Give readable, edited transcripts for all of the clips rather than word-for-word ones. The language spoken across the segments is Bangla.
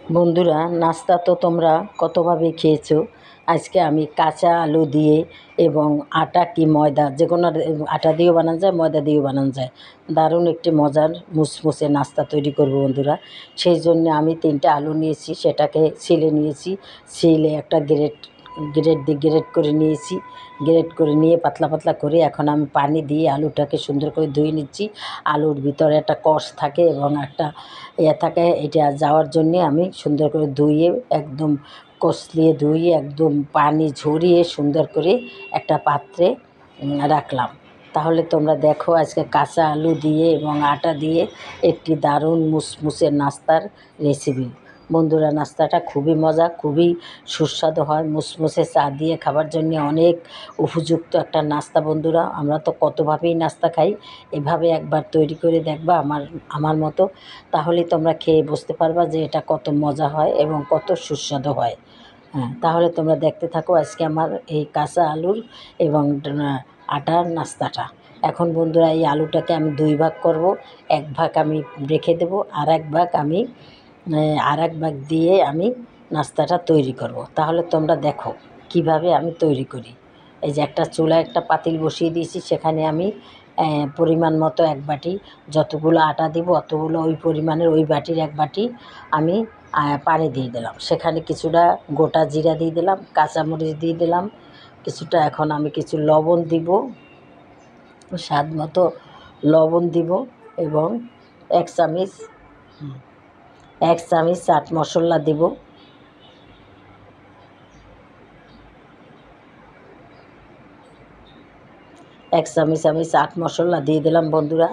বন্ধুরা, নাস্তা তো তোমরা কতভাবে খেয়েছো। আজকে আমি কাঁচা আলু দিয়ে এবং আটা কি ময়দা যে কোনো আটা দিয়েও বানানো যায়, ময়দা দিয়েও বানানো যায়, দারুণ একটি মজার মুসমুসে নাস্তা তৈরি করব বন্ধুরা। সেই জন্য আমি 3টে আলু নিয়েছি, সেটাকে ছিলে নিয়েছি। ছিলে একটা গ্রেট করে নিয়েছি। গ্রেট করে নিয়ে পাতলা পাতলা করে এখন আমি পানি দিয়ে আলুটাকে সুন্দর করে ধুয়ে নিচ্ছি। আলুর ভিতরে একটা কষ থাকে এবং একটা থাকে, এটা যাওয়ার জন্যে আমি সুন্দর করে ধুয়ে একদম কষলিয়ে ধুয়ে একদম পানি ঝরিয়ে সুন্দর করে একটা পাত্রে রাখলাম। তাহলে তোমরা দেখো আজকে কাঁচা আলু দিয়ে এবং আটা দিয়ে একটি দারুণ মুসমুসে নাস্তার রেসিপি। বন্ধুরা, নাস্তাটা খুবই মজা, খুবই সুস্বাদু হয়। মুসমুসে চা দিয়ে খাবার জন্য অনেক উপযুক্ত একটা নাস্তা বন্ধুরা। আমরা তো কতভাবেই নাস্তা খাই, এভাবে একবার তৈরি করে দেখবা আমার মতো। তাহলেই তোমরা খেয়ে বুঝতে পারবা যে এটা কত মজা হয় এবং কত সুস্বাদু হয়। হ্যাঁ, তাহলে তোমরা দেখতে থাকো আজকে আমার এই কাঁচা আলুর এবং আটার নাস্তাটা। এখন বন্ধুরা, এই আলুটাকে আমি 2 ভাগ করব। 1 ভাগ আমি রেখে দেবো, আর এক ভাগ দিয়ে আমি নাস্তাটা তৈরি করব। তাহলে তোমরা দেখো কিভাবে আমি তৈরি করি। এই যে একটা চুলায় একটা পাতিল বসিয়ে দিয়েছি, সেখানে আমি পরিমাণ মতো 1 বাটি, যতগুলো আটা দিব অতগুলো ওই পরিমাণের, ওই বাটির 1 বাটি আমি পানি দিয়ে দিলাম। সেখানে কিছুটা গোটা জিরা দিয়ে দিলাম, কাঁচামরিচ দিয়ে দিলাম কিছুটা। এখন আমি কিছু লবণ দিব, স্বাদ মতো লবণ দিব এবং 1 চামচ চাট মশলা দিব। এক চামচ আমি চাট মশলা দিয়ে দিলাম বন্ধুরা।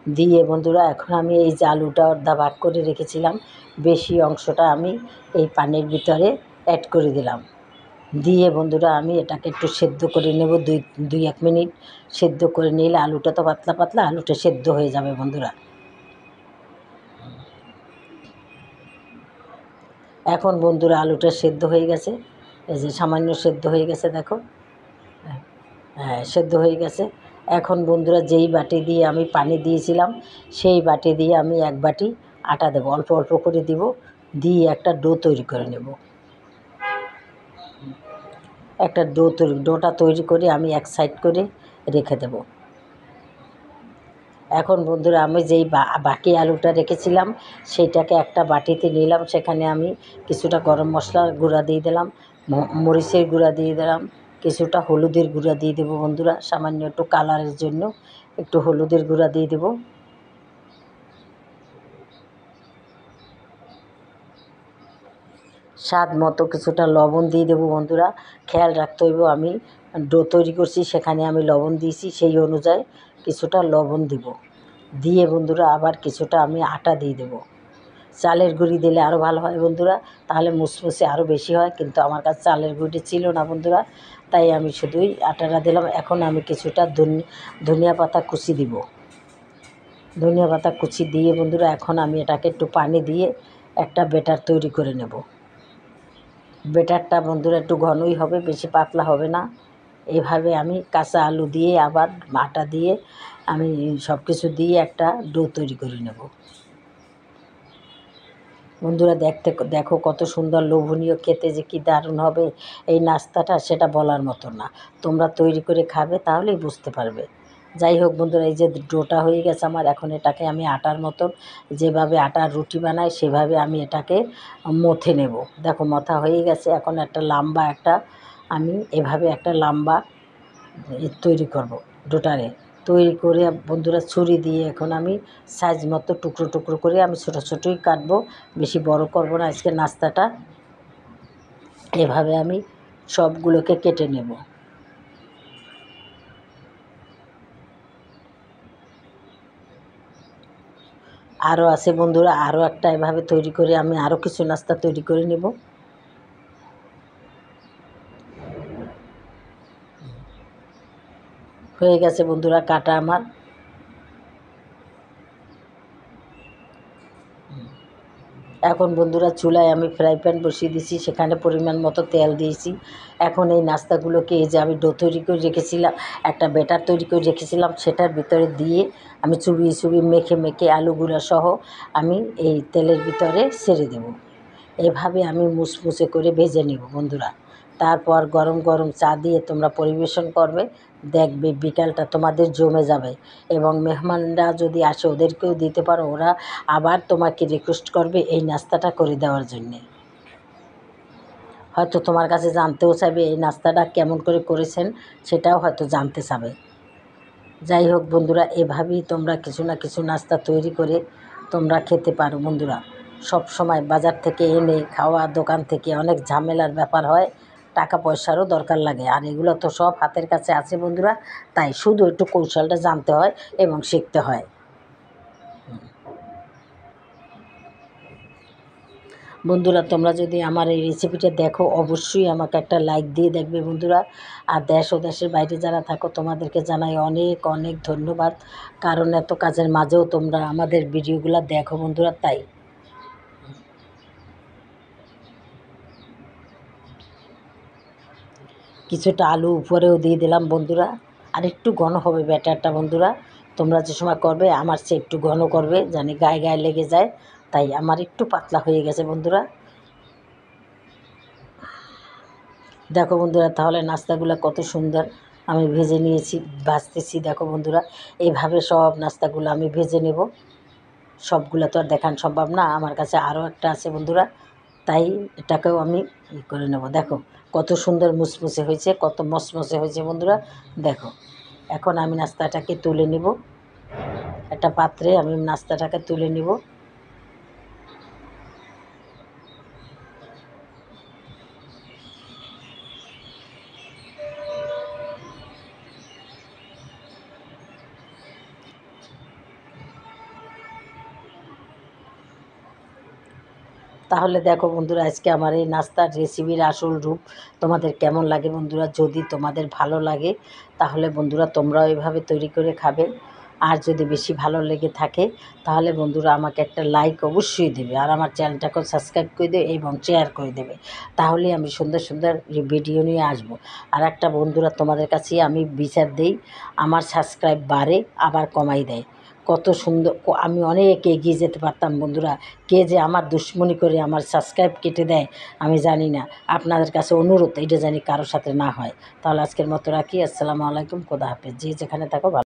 দিয়ে বন্ধুরা, এখন আমি এই যে আলুটা অর্ধা ভাগ করে রেখেছিলাম, বেশি অংশটা আমি এই পানির ভিতরে অ্যাড করে দিলাম। দিয়ে বন্ধুরা, আমি এটাকে একটু সেদ্ধ করে নেব। 2-1 মিনিট সেদ্ধ করে নিলে আলুটা তো পাতলা পাতলা, আলুটা সেদ্ধ হয়ে যাবে বন্ধুরা। এখন বন্ধুরা, আলুটা সেদ্ধ হয়ে গেছে। এই যে সামান্য সেদ্ধ হয়ে গেছে, দেখো। হ্যাঁ, সেদ্ধ হয়ে গেছে। এখন বন্ধুরা, যেই বাটি দিয়ে আমি পানি দিয়েছিলাম সেই বাটি দিয়ে আমি 1 বাটি আটা দেবো, অল্প অল্প করে দিব। দিয়ে একটা ডো তৈরি করে নেব। একটা ডোটা তৈরি করে আমি এক সাইড করে রেখে দেব। এখন বন্ধুরা, আমি যেই বাকি আলুটা রেখেছিলাম সেইটাকে একটা বাটিতে নিলাম। সেখানে আমি কিছুটা গরম মশলার গুঁড়া দিয়ে দিলাম, মরিচের গুঁড়া দিয়ে দিলাম, কিছুটা হলুদের গুঁড়া দিয়ে দেবো বন্ধুরা। সামান্য একটু কালারের জন্য একটু হলুদের গুঁড়া দিয়ে দেবো। স্বাদ মতো কিছুটা লবণ দিয়ে দেবো বন্ধুরা। খেয়াল রাখতে হইব, আমি ডো তৈরি করছি সেখানে আমি লবণ দিয়েছি, সেই অনুযায়ী কিছুটা লবণ দিব। দিয়ে বন্ধুরা, আবার কিছুটা আমি আটা দিয়ে দেবো। চালের গুঁড়ি দিলে আরও ভালো হয় বন্ধুরা, তাহলে মুসমুসে আরও বেশি হয়। কিন্তু আমার কাছে চালের গুঁড়ি ছিল না বন্ধুরা, তাই আমি শুধুই আটাটা দিলাম। এখন আমি কিছুটা ধনিয়া পাতা কুচি দিব। ধনিয়া পাতা কুচি দিয়ে বন্ধুরা, এখন আমি এটাকে একটু পানি দিয়ে একটা ব্যাটার তৈরি করে নেব। ব্যাটারটা বন্ধুরা একটু ঘনই হবে, বেশি পাতলা হবে না। এভাবে আমি কাঁচা আলু দিয়ে আবার আটা দিয়ে আমি সব কিছু দিয়ে একটা ডো তৈরি করে নেব বন্ধুরা। দেখো কত সুন্দর, লোভনীয়, খেতে যে কী দারুণ হবে এই নাস্তাটা, সেটা বলার মতো না। তোমরা তৈরি করে খাবে, তাহলেই বুঝতে পারবে। যাই হোক বন্ধুরা, এই যে ডোটা হয়ে গেছে আমার, এখন এটাকে আমি আটার মতন, যেভাবে আটার রুটি বানাই সেভাবে আমি এটাকে মথে নেব। দেখো মথা হয়ে গেছে। এখন একটা লম্বা আমি এভাবে একটা লম্বা তৈরি করব। ডোটারে তৈরি করে বন্ধুরা, ছুরি দিয়ে এখন আমি সাইজ মতো টুকরো টুকরো করে আমি ছোটো ছোটোই কাটবো, বেশি বড় করব না আজকে নাস্তাটা। এভাবে আমি সবগুলোকে কেটে নেব। আরও আছে বন্ধুরা, আরও একটা এভাবে তৈরি করে আমি আরও কিছু নাস্তা তৈরি করে নেব। হয়ে গেছে বন্ধুরা কাটা আমার। এখন বন্ধুরা, চুলায় আমি ফ্রাই প্যান বসিয়ে দিয়েছি, সেখানে পরিমাণ মতো তেল দিয়েছি। এখন এই নাস্তাগুলোকে, এই যে আমি ডো তৈরি করে রেখেছিলাম, একটা ব্যাটার তৈরি করে রেখেছিলাম, সেটার ভিতরে দিয়ে আমি চুবিয়ে চুবিয়ে মেখে মেখে আলুগুলো সহ আমি এই তেলের ভিতরে ছেড়ে দেব। এভাবে আমি মুসমুসে করে ভেজে নেব বন্ধুরা। তারপর গরম গরম চা দিয়ে তোমরা পরিবেশন করবে, দেখবে বিকালটা তোমাদের জমে যাবে। এবং মেহমানরা যদি আসে ওদেরকেও দিতে পারো, ওরা আবার তোমাকে রিকোয়েস্ট করবে এই নাস্তাটা করে দেওয়ার জন্যে। হয়তো তোমার কাছে জানতেও চাইবে এই নাস্তাটা কেমন করে করেছেন, সেটাও হয়তো জানতে চাবে। যাই হোক বন্ধুরা, এভাবেই তোমরা কিছু না কিছু নাস্তা তৈরি করে তোমরা খেতে পারো বন্ধুরা। সব সময় বাজার থেকে এনে খাওয়া, দোকান থেকে অনেক ঝামেলার ব্যাপার হয়, টাকা পয়সারও দরকার লাগে। আর এগুলো তো সব হাতের কাছে আছে বন্ধুরা, তাই শুধু একটু কৌশলটা জানতে হয় এবং শিখতে হয়। বন্ধুরা, তোমরা যদি আমার এই রেসিপিটা দেখো, অবশ্যই আমাকে একটা লাইক দিয়ে দেখবে বন্ধুরা। আর দেশ ও দেশের বাইরে যারা থাকো তোমাদেরকে জানাই অনেক অনেক ধন্যবাদ, কারণ এত কাজের মাঝেও তোমরা আমাদের ভিডিওগুলো দেখো বন্ধুরা। তাই কিছুটা আলু উপরেও দিয়ে দিলাম বন্ধুরা। আর একটু ঘন হবে ব্যাটারটা বন্ধুরা, তোমরা যে সময় করবে আমার চেয়ে একটু ঘন করবে, জানি গায়ে গায়ে লেগে যায়, তাই আমার একটু পাতলা হয়ে গেছে বন্ধুরা। দেখো বন্ধুরা, তাহলে নাস্তাগুলো কত সুন্দর আমি ভেজে নিয়েছি, ভাজতেছি। দেখো বন্ধুরা, এইভাবে সব নাস্তাগুলো আমি ভেজে নেব। সবগুলো তো আর দেখানো সম্ভব না, আমার কাছে আরও একটা আছে বন্ধুরা, তাই এটাকেও আমি করে নেব। দেখো কত সুন্দর মুসমুসে হয়েছে, কত মসমসে হয়েছে বন্ধুরা। দেখো এখন আমি নাস্তাটাকে তুলে নেব, একটা পাত্রে আমি নাস্তাটাকে তুলে নেব। তাহলে দেখো বন্ধুরা, আজকে আমার এই নাস্তার রেসিপির আসল রূপ তোমাদের কেমন লাগে বন্ধুরা। যদি তোমাদের ভালো লাগে তাহলে বন্ধুরা তোমরাও এভাবে তৈরি করে খাবে। আর যদি বেশি ভালো লেগে থাকে তাহলে বন্ধুরা আমাকে একটা লাইক অবশ্যই দেবে, আর আমার চ্যানেলটাকেও সাবস্ক্রাইব করে দেবে এবং শেয়ার করে দেবে। তাহলে আমি সুন্দর সুন্দর ভিডিও নিয়ে আসবো। আর একটা বন্ধুরা, তোমাদের কাছে আমি বিচার দিই, আমার সাবস্ক্রাইব বাড়ে আবার কমাই দেয়। কত সুন্দর, আমি অনেক এগিয়ে যেতে পারতাম বন্ধুরা। কে যে আমার দুশ্মনী করে আমার সাবস্ক্রাইব কেটে দেয় আমি জানি না। আপনাদের কাছে অনুরোধ, এটা জানি কারোর সাথে না হয়। তাহলে আজকের মতো রাখি। আসসালামু আলাইকুম, খোদা হাফেজ। যে যেখানে থাকো ভালো।